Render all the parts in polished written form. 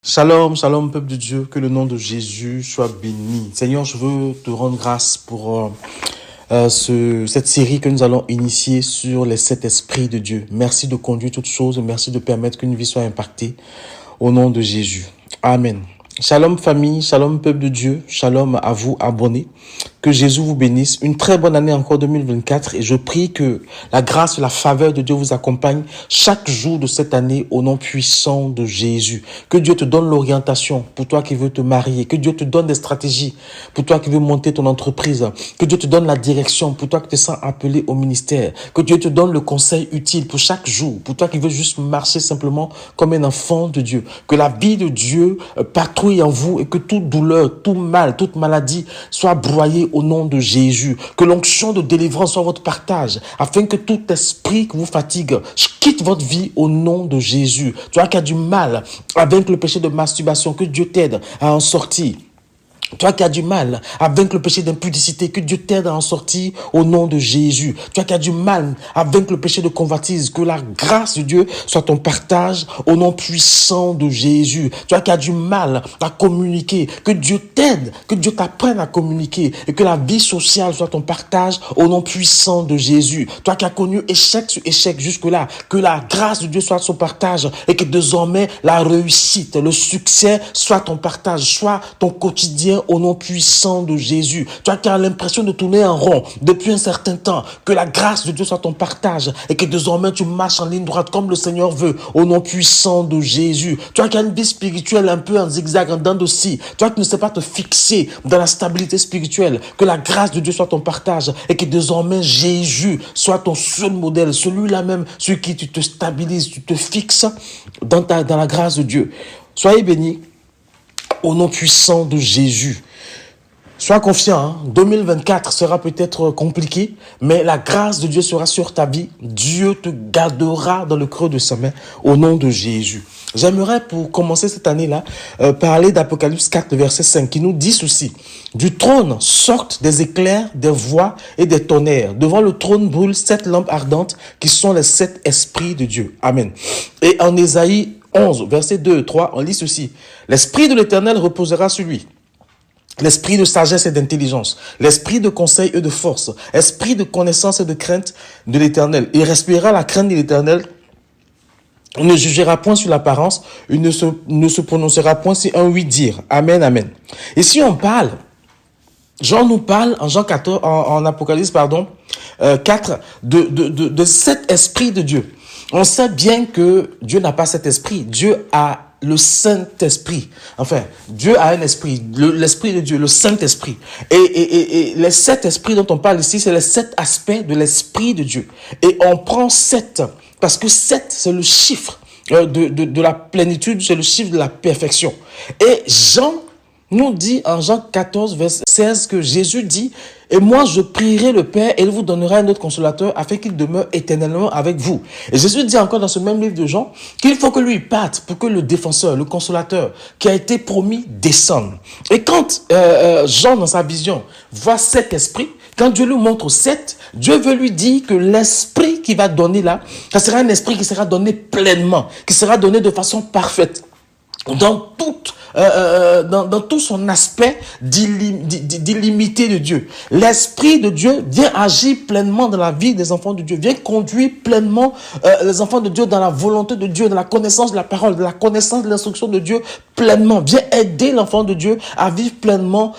Shalom, shalom, peuple de Dieu, que le nom de Jésus soit béni. Seigneur, je veux te rendre grâce pour cette série que nous allons initier sur les 7 esprits de Dieu. Merci de conduire toutes choses, merci de permettre qu'une vie soit impactée au nom de Jésus. Amen. Shalom famille, shalom peuple de Dieu, shalom à vous abonnés. Que Jésus vous bénisse. Une très bonne année encore 2024 et je prie que la grâce et la faveur de Dieu vous accompagnent chaque jour de cette année au nom puissant de Jésus. Que Dieu te donne l'orientation pour toi qui veux te marier. Que Dieu te donne des stratégies pour toi qui veux monter ton entreprise. Que Dieu te donne la direction pour toi qui te sens appelé au ministère. Que Dieu te donne le conseil utile pour chaque jour. Pour toi qui veux juste marcher simplement comme un enfant de Dieu. Que la vie de Dieu patrouille en vous et que toute douleur, tout mal, toute maladie soit broyée au nom de Jésus. Que l'onction de délivrance soit votre partage, afin que tout esprit qui vous fatigue quitte votre vie au nom de Jésus. Toi qui as du mal à vaincre le péché de masturbation, que Dieu t'aide à en sortir. Toi qui as du mal à vaincre le péché d'impudicité, que Dieu t'aide à en sortir au nom de Jésus. Toi qui as du mal à vaincre le péché de convoitise, que la grâce de Dieu soit ton partage au nom puissant de Jésus. Toi qui as du mal à communiquer, que Dieu t'aide, que Dieu t'apprenne à communiquer et que la vie sociale soit ton partage au nom puissant de Jésus. Toi qui as connu échec sur échec jusque-là, que la grâce de Dieu soit son partage et que désormais la réussite, le succès soit ton partage, soit ton quotidien au nom puissant de Jésus. Toi qui as l'impression de tourner en rond depuis un certain temps, que la grâce de Dieu soit ton partage et que désormais tu marches en ligne droite comme le Seigneur veut, au nom puissant de Jésus. Toi qui as une vie spirituelle un peu en zigzag, en dents de scie, toi qui ne sais pas te fixer dans la stabilité spirituelle, que la grâce de Dieu soit ton partage et que désormais Jésus soit ton seul modèle, celui-là même sur qui tu te stabilises, tu te fixes dans la grâce de Dieu. Soyez bénis au nom puissant de Jésus. Sois confiant, 2024 sera peut-être compliqué, mais la grâce de Dieu sera sur ta vie. Dieu te gardera dans le creux de sa main au nom de Jésus. J'aimerais pour commencer cette année-là parler d'Apocalypse 4, verset 5 qui nous dit ceci. Du trône sortent des éclairs, des voix et des tonnerres. Devant le trône brûlent 7 lampes ardentes qui sont les 7 esprits de Dieu. Amen. Et en Ésaïe 11, verset 2 et 3, on lit ceci. L'esprit de l'Éternel reposera sur lui. L'esprit de sagesse et d'intelligence, l'esprit de conseil et de force, esprit de connaissance et de crainte de l'Éternel. Il respirera la crainte de l'Éternel. Il ne jugera point sur l'apparence. Il ne se prononcera point sur un oui-dire. Amen, amen. Et si on parle, Jean nous parle en Jean 14, en Apocalypse, 4, de cet esprit de Dieu. On sait bien que Dieu n'a pas cet esprit. Dieu a le Saint-Esprit. Enfin, Dieu a un esprit, l'esprit de Dieu, le Saint-Esprit. Et les 7 esprits dont on parle ici, c'est les 7 aspects de l'esprit de Dieu. Et on prend 7, parce que 7, c'est le chiffre de la plénitude, c'est le chiffre de la perfection. Et Jean nous dit en Jean 14, verset 16 que Jésus dit « Et moi je prierai le Père et il vous donnera un autre consolateur afin qu'il demeure éternellement avec vous. » Et Jésus dit encore dans ce même livre de Jean qu'il faut que lui parte pour que le défenseur, le consolateur qui a été promis descende. Et quand Jean dans sa vision voit cet esprit, quand Dieu lui montre 7, Dieu veut lui dire que l'esprit qu'il va donner là, ça sera un esprit qui sera donné pleinement, qui sera donné de façon parfaite. Dans tout son aspect d'illimité de Dieu. L'Esprit de Dieu vient agir pleinement dans la vie des enfants de Dieu, vient conduire pleinement les enfants de Dieu dans la volonté de Dieu, dans la connaissance de la parole, dans la connaissance de l'instruction de Dieu pleinement, vient aider l'enfant de Dieu à vivre pleinement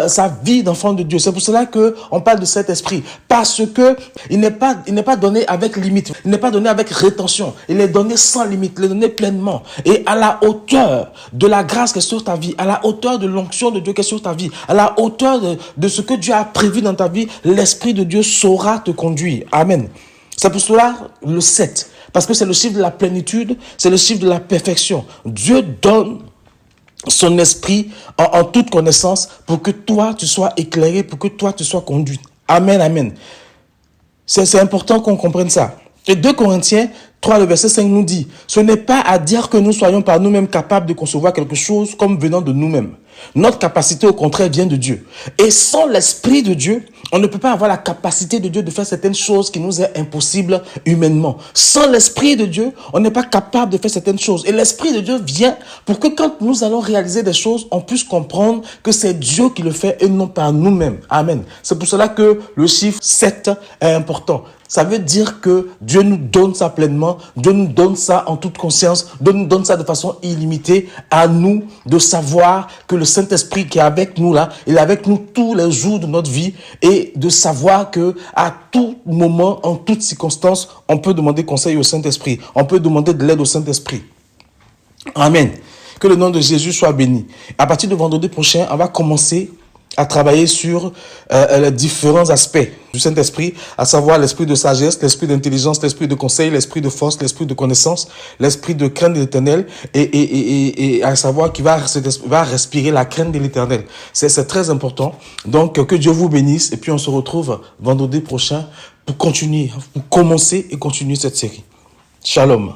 sa vie d'enfant de Dieu. C'est pour cela que on parle de cet esprit, parce que il n'est pas donné avec limite, il n'est pas donné avec rétention, il est donné sans limite, il est donné pleinement et à la hauteur de la grâce qui est sur ta vie, à la hauteur de l'onction de Dieu qui est sur ta vie, à la hauteur de ce que Dieu a prévu dans ta vie, l'Esprit de Dieu saura te conduire. Amen. C'est pour cela le 7, parce que c'est le chiffre de la plénitude, c'est le chiffre de la perfection. Dieu donne son esprit en toute connaissance pour que toi tu sois éclairé, pour que toi tu sois conduit. Amen, amen. C'est important qu'on comprenne ça. Et 2 Corinthiens 3, le verset 5 nous dit, ce n'est pas à dire que nous soyons par nous-mêmes capables de concevoir quelque chose comme venant de nous-mêmes. Notre capacité, au contraire, vient de Dieu. Et sans l'Esprit de Dieu, on ne peut pas avoir la capacité de Dieu de faire certaines choses qui nous est impossible humainement. Sans l'Esprit de Dieu, on n'est pas capable de faire certaines choses. Et l'Esprit de Dieu vient pour que quand nous allons réaliser des choses, on puisse comprendre que c'est Dieu qui le fait et non pas nous-mêmes. Amen. C'est pour cela que le chiffre 7 est important. Ça veut dire que Dieu nous donne ça pleinement, Dieu nous donne ça en toute conscience, Dieu nous donne ça de façon illimitée, à nous de savoir que le Saint-Esprit qui est avec nous là, il est avec nous tous les jours de notre vie, et de savoir que à tout moment, en toutes circonstances, on peut demander conseil au Saint-Esprit, on peut demander de l'aide au Saint-Esprit. Amen. Que le nom de Jésus soit béni. À partir de vendredi prochain, on va commencer à travailler sur les différents aspects du Saint-Esprit, à savoir l'esprit de sagesse, l'esprit d'intelligence, l'esprit de conseil, l'esprit de force, l'esprit de connaissance, l'esprit de crainte de l'Éternel, et à savoir qu'il va respirer la crainte de l'Éternel. C'est très important. Donc, que Dieu vous bénisse, et puis on se retrouve vendredi prochain pour continuer, pour commencer et continuer cette série. Shalom.